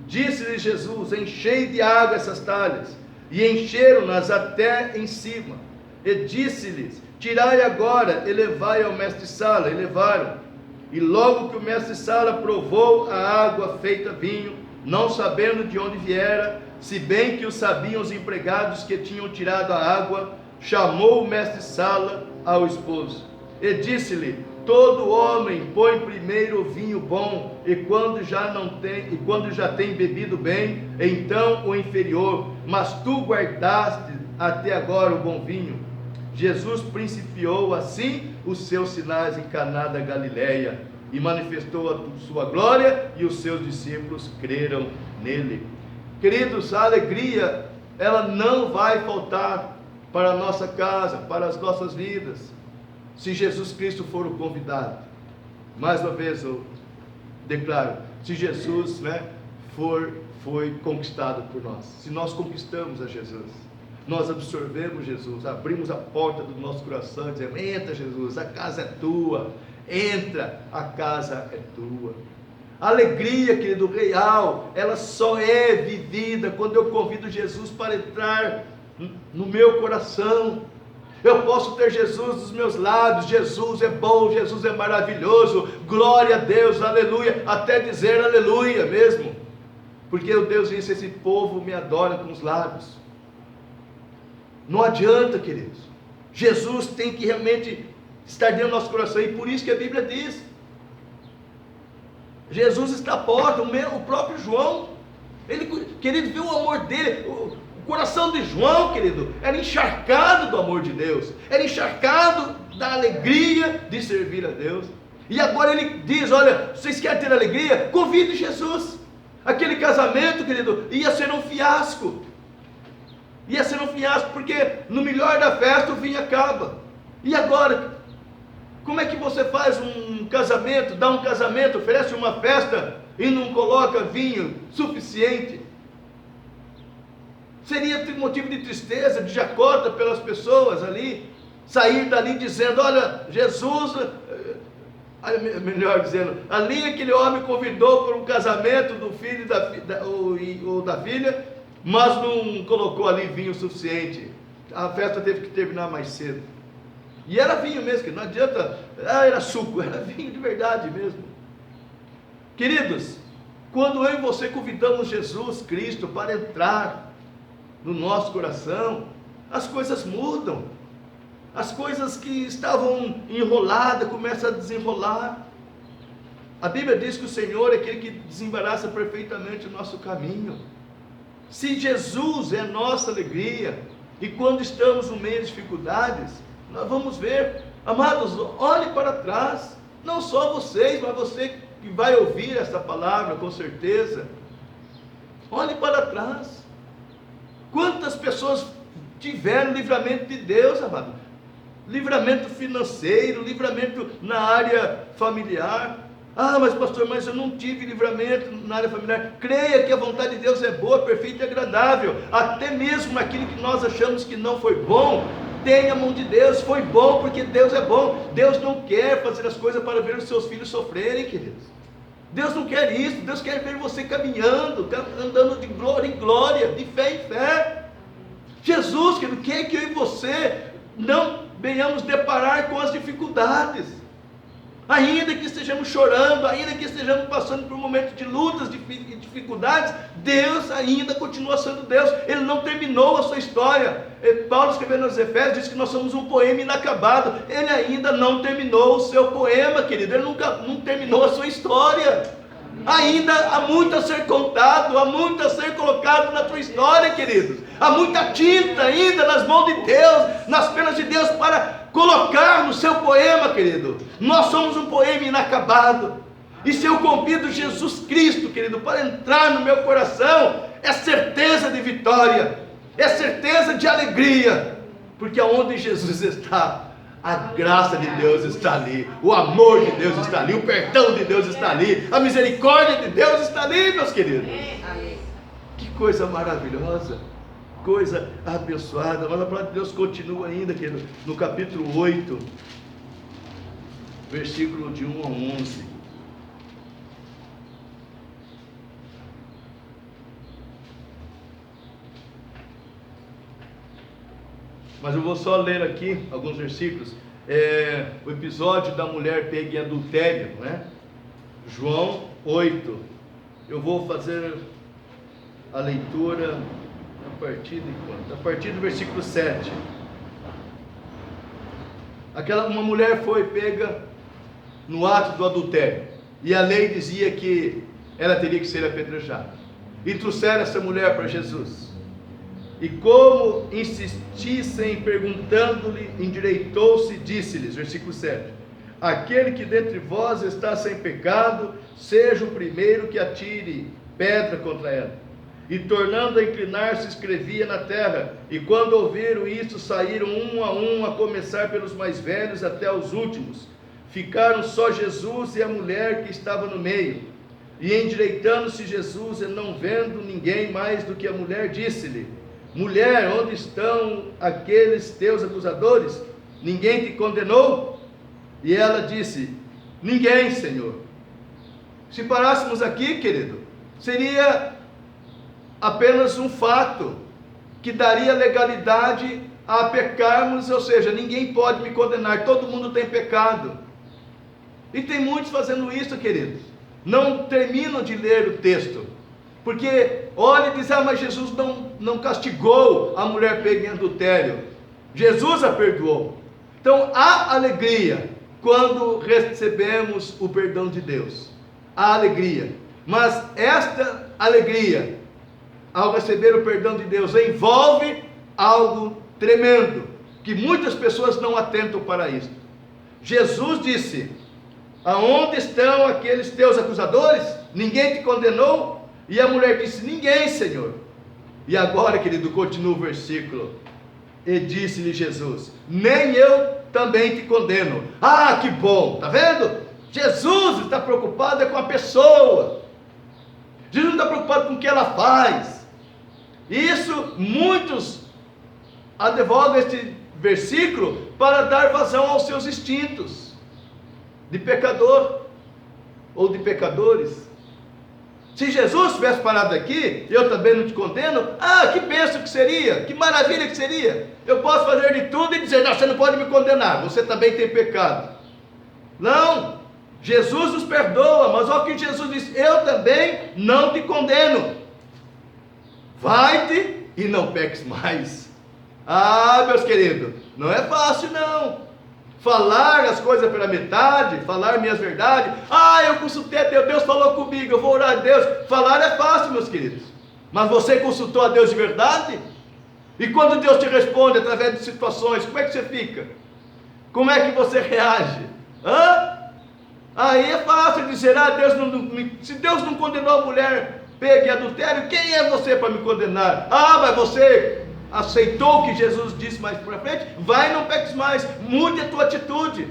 Disse-lhe Jesus: enchei de água essas talhas. E encheram-nas até em cima. E disse-lhes: tirai agora e levai ao mestre-sala. E levaram. E logo que o mestre-sala provou a água feita vinho, não sabendo de onde viera, se bem que o sabiam os empregados que tinham tirado a água, chamou o mestre-sala ao esposo. E disse-lhe: todo homem põe primeiro o vinho bom, e quando já tem bebido bem, então o inferior, mas tu guardaste até agora o bom vinho. Jesus principiou assim os seus sinais em Caná da Galileia, e manifestou a sua glória, e os seus discípulos creram nele. Queridos, a alegria, ela não vai faltar para a nossa casa, para as nossas vidas, se Jesus Cristo for o convidado. Mais uma vez eu declaro, se Jesus foi conquistado por nós, se nós conquistamos a Jesus, nós absorvemos Jesus, abrimos a porta do nosso coração e dizemos: entra Jesus, a casa é tua, entra, a casa é tua. A alegria, querido, real, ela só é vivida quando eu convido Jesus para entrar no meu coração. Eu posso ter Jesus nos meus lábios: Jesus é bom, Jesus é maravilhoso, glória a Deus, aleluia, até dizer aleluia mesmo, porque o Deus disse: esse povo me adora com os lábios. Não adianta, queridos, Jesus tem que realmente estar dentro do nosso coração, e por isso que a Bíblia diz, Jesus está à porta. O próprio João, querido, viu o amor dele. O coração de João, querido, era encharcado do amor de Deus, era encharcado da alegria de servir a Deus. E agora ele diz: olha, vocês querem ter alegria? Convide Jesus. Aquele casamento, querido, ia ser um fiasco. Ia ser um fiasco, porque no melhor da festa o vinho acaba. E agora, como é que você faz um casamento, dá um casamento, oferece uma festa e não coloca vinho suficiente? Seria motivo de tristeza, de chacota pelas pessoas ali, sair dali dizendo: olha, Jesus, melhor dizendo, ali aquele homem convidou para um casamento do filho ou da filha, mas não colocou ali vinho suficiente, a festa teve que terminar mais cedo. E era vinho mesmo, que não adianta, era suco, era vinho de verdade mesmo. Queridos, quando eu e você convidamos Jesus Cristo para entrar no nosso coração, as coisas mudam. As coisas que estavam enroladas começam a desenrolar. A Bíblia diz que o Senhor é aquele que desembaraça perfeitamente o nosso caminho. Se Jesus é a nossa alegria, e quando estamos no meio de dificuldades, nós vamos ver, amados, olhe para trás, não só vocês, mas você que vai ouvir essa palavra com certeza, olhe para trás. Quantas pessoas tiveram livramento de Deus, amado? Livramento financeiro, livramento na área familiar. Ah, mas pastor, mas eu não tive livramento na área familiar. Creia que a vontade de Deus é boa, perfeita e agradável. Até mesmo naquilo que nós achamos que não foi bom, tenha a mão de Deus, foi bom porque Deus é bom. Deus não quer fazer as coisas para ver os seus filhos sofrerem, queridos. Deus não quer isso. Deus quer ver você caminhando, andando de glória em glória, de fé em fé. Jesus, querido, quer que eu e você não venhamos deparar com as dificuldades. Ainda que estejamos chorando, ainda que estejamos passando por um momento de lutas, de dificuldades, Deus ainda continua sendo Deus. Ele não terminou a sua história. Paulo, escrevendo aos Efésios, diz que nós somos um poema inacabado. Ele ainda não terminou o seu poema, querido. Ele não terminou a sua história. Ainda há muito a ser contado, há muito a ser colocado na tua história, queridos. Há muita tinta ainda nas mãos de Deus, nas penas de Deus, para colocar no seu poema, querido. Nós somos um poema inacabado. E se eu convido Jesus Cristo, querido, para entrar no meu coração, é certeza de vitória, é certeza de alegria. Porque aonde Jesus está, a graça de Deus está ali, o amor de Deus está ali, o perdão de Deus está ali, a misericórdia de Deus está ali, meus queridos. Que coisa maravilhosa, coisa abençoada. Mas a palavra de Deus continua ainda, querido, no capítulo 8, versículo de 1 a 11. Mas eu vou só ler aqui alguns versículos. O episódio da mulher pega em adultério, né? João 8. Eu vou fazer a leitura a partir de quanto? A partir do versículo 7. Uma mulher foi pega no ato do adultério, e a lei dizia que ela teria que ser apedrejada. E trouxeram essa mulher para Jesus. E como insistissem perguntando-lhe, endireitou-se e disse-lhes, versículo 7, aquele que dentre vós está sem pecado, seja o primeiro que atire pedra contra ela. E tornando a inclinar-se, escrevia na terra. E quando ouviram isso, saíram um a começar pelos mais velhos até os últimos. Ficaram só Jesus e a mulher que estava no meio. E endireitando-se Jesus, e não vendo ninguém mais do que a mulher, disse-lhe, mulher, onde estão aqueles teus acusadores? Ninguém te condenou? E ela disse, ninguém, Senhor. Se parássemos aqui, querido, seria apenas um fato que daria legalidade a pecarmos, ou seja, ninguém pode me condenar, todo mundo tem pecado. E tem muitos fazendo isso, queridos. Não terminam de ler o texto, porque olha e diz, mas Jesus não castigou a mulher pega em adultério, Jesus a perdoou. Então há alegria quando recebemos o perdão de Deus, há alegria, mas esta alegria, ao receber o perdão de Deus, envolve algo tremendo, que muitas pessoas não atentam para isso. Jesus disse, aonde estão aqueles teus acusadores? Ninguém te condenou? E a mulher disse, ninguém, Senhor. E agora, querido, continua o versículo. E disse-lhe Jesus, nem eu também te condeno. Ah, que bom, está vendo? Jesus está preocupado com a pessoa. Jesus não está preocupado com o que ela faz. Isso, muitos advogam este versículo para dar vazão aos seus instintos de pecador ou de pecadores. Se Jesus tivesse parado aqui, eu também não te condeno, que bênção que seria, que maravilha que seria. Eu posso fazer de tudo e dizer, não, você não pode me condenar, você também tem pecado. Não, Jesus nos perdoa, mas olha o que Jesus disse, eu também não te condeno. Vai-te e não peques mais. Meus queridos, não é fácil não. Falar as coisas pela metade, falar minhas verdades. Eu consultei a Deus, Deus falou comigo, eu vou orar a Deus. Falar é fácil, meus queridos. Mas você consultou a Deus de verdade? E quando Deus te responde através de situações, como é que você fica? Como é que você reage? Aí é fácil dizer, se Deus não condenou a mulher pega em adultério, quem é você para me condenar? Mas você aceitou o que Jesus disse mais para frente, vai e não peques mais, mude a tua atitude.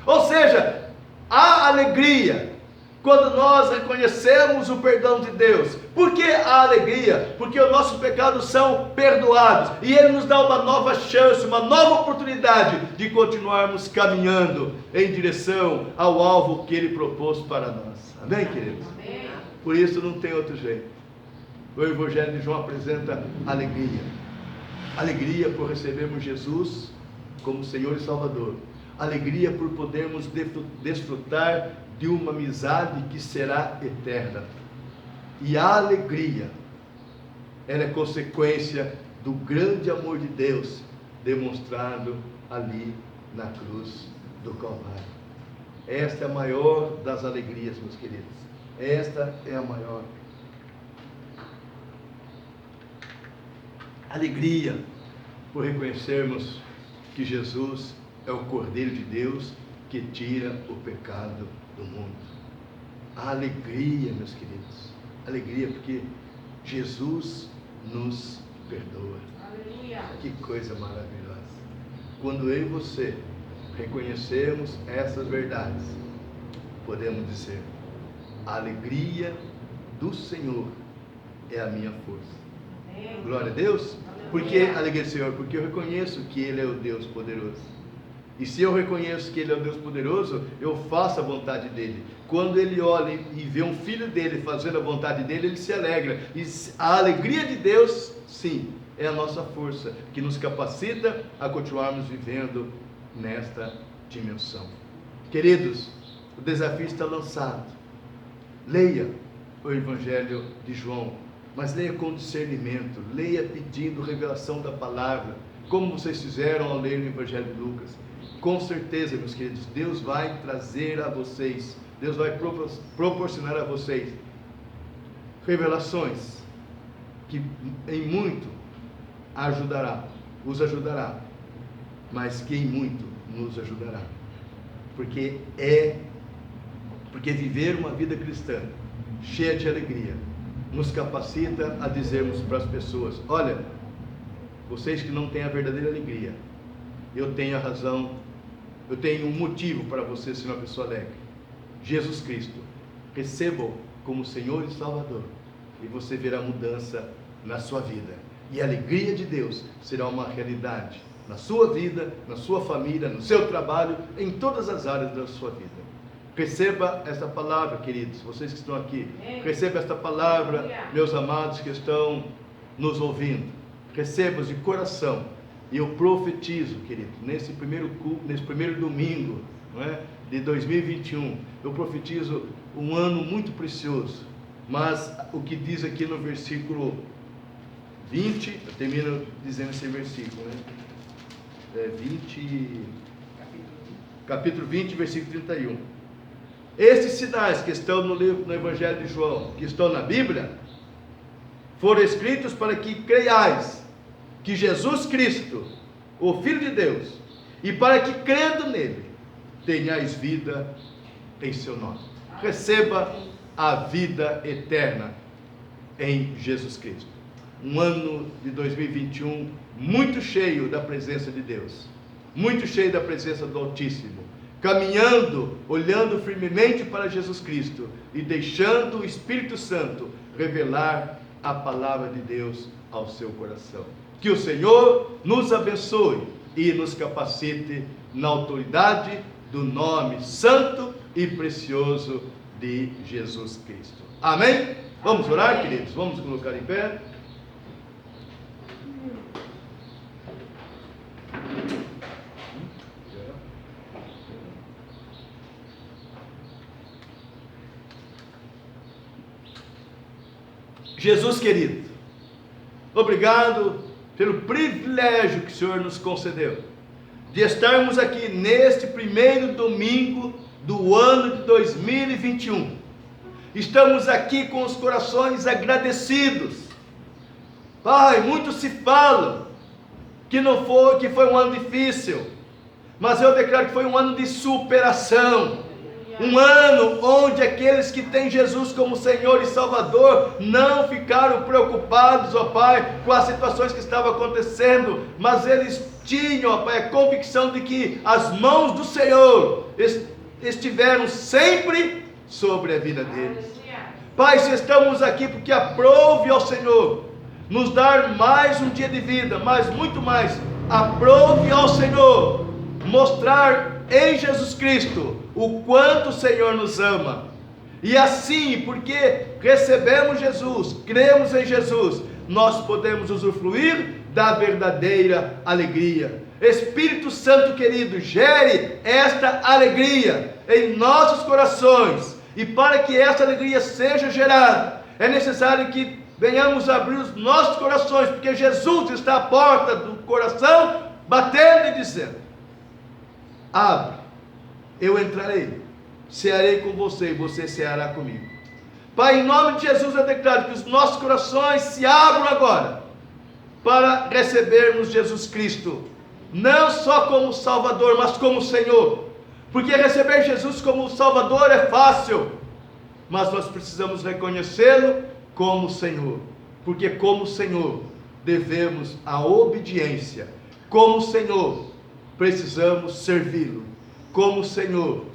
Ou seja, há alegria quando nós reconhecemos o perdão de Deus. Por que há alegria? Porque os nossos pecados são perdoados, e Ele nos dá uma nova chance, uma nova oportunidade de continuarmos caminhando em direção ao alvo que Ele propôs para nós. Amém, queridos? Amém. Por isso não tem outro jeito. O Evangelho de João apresenta alegria. Alegria por recebermos Jesus como Senhor e Salvador. Alegria por podermos desfrutar de uma amizade que será eterna. E a alegria, ela é consequência do grande amor de Deus demonstrado ali na cruz do Calvário. Esta é a maior das alegrias, meus queridos. Esta é a maior. Alegria por reconhecermos que Jesus é o Cordeiro de Deus que tira o pecado do mundo. A alegria, meus queridos, alegria porque Jesus nos perdoa. Aleluia. Que coisa maravilhosa. quando eu e você reconhecemos essas verdades, podemos dizer: a alegria do Senhor é a minha força. Glória a Deus. Por que a alegria do Senhor? Porque eu reconheço que Ele é o Deus poderoso. E se eu reconheço que Ele é o Deus poderoso, eu faço a vontade dEle. Quando Ele olha e vê um filho dEle fazendo a vontade dEle, Ele se alegra. E a alegria de Deus, sim, é a nossa força, que nos capacita a continuarmos vivendo nesta dimensão. Queridos, o desafio está lançado. Leia o Evangelho de João, mas leia com discernimento, leia pedindo revelação da palavra, como vocês fizeram ao ler o Evangelho de Lucas. Com certeza, meus queridos, Deus vai trazer a vocês, Deus vai proporcionar a vocês revelações que em muito os ajudará, mas que em muito nos ajudará. Porque viver uma vida cristã cheia de alegria nos capacita a dizermos para as pessoas: olha, vocês que não têm a verdadeira alegria, eu tenho a razão, eu tenho um motivo para você ser uma pessoa alegre. Jesus Cristo. Receba-o como Senhor e Salvador, e você verá mudança na sua vida, e a alegria de Deus será uma realidade na sua vida, na sua família, no seu trabalho, em todas as áreas da sua vida. Receba esta palavra, queridos, vocês que estão aqui. Receba esta palavra, meus amados que estão nos ouvindo. Receba-os de coração. E eu profetizo, querido, nesse primeiro domingo, não é, de 2021, eu profetizo um ano muito precioso. Mas o que diz aqui no versículo 20, eu termino dizendo esse versículo, né? Capítulo 20, versículo 31. Esses sinais que estão no Evangelho de João, que estão na Bíblia, foram escritos para que creiais que Jesus Cristo, o Filho de Deus, e para que, crendo nele, tenhais vida em seu nome. Receba a vida eterna em Jesus Cristo. Um ano de 2021 muito cheio da presença de Deus, muito cheio da presença do Altíssimo, caminhando, olhando firmemente para Jesus Cristo e deixando o Espírito Santo revelar a palavra de Deus ao seu coração. Que o Senhor nos abençoe e nos capacite na autoridade do nome santo e precioso de Jesus Cristo. Amém? Vamos orar, queridos? Vamos colocar em pé. Jesus querido, obrigado pelo privilégio que o Senhor nos concedeu de estarmos aqui neste primeiro domingo do ano de 2021. Estamos aqui com os corações agradecidos. Pai, muito se fala que foi um ano difícil, mas eu declaro que foi um ano de superação. Um ano onde aqueles que têm Jesus como Senhor e Salvador não ficaram preocupados, ó Pai, com as situações que estavam acontecendo, mas eles tinham, ó Pai, a convicção de que as mãos do Senhor estiveram sempre sobre a vida deles. Pai, se estamos aqui porque aprove ao Senhor nos dar mais um dia de vida, mas muito mais, aprove ao Senhor mostrar em Jesus Cristo o quanto o Senhor nos ama. E assim, porque recebemos Jesus, cremos em Jesus, nós podemos usufruir da verdadeira alegria. Espírito Santo querido, gere esta alegria em nossos corações. E para que essa alegria seja gerada, é necessário que venhamos abrir os nossos corações, porque Jesus está à porta do coração, batendo e dizendo: abre, eu entrarei, cearei com você e você ceará comigo. Pai, em nome de Jesus eu declaro que os nossos corações se abram agora, para recebermos Jesus Cristo, não só como Salvador, mas como Senhor. Porque receber Jesus como Salvador é fácil, mas nós precisamos reconhecê-lo como Senhor, porque como Senhor devemos a obediência. Como Senhor precisamos servi-lo. Como Senhor,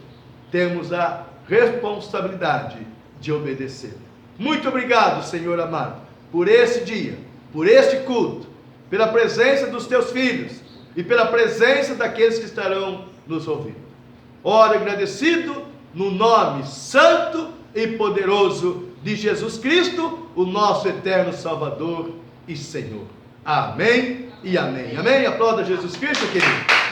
temos a responsabilidade de obedecer. Muito obrigado, Senhor amado, por esse dia, por este culto, pela presença dos teus filhos e pela presença daqueles que estarão nos ouvindo. Oro agradecido no nome santo e poderoso de Jesus Cristo, o nosso eterno Salvador e Senhor. Amém e amém. Amém? Aplauda Jesus Cristo, querido.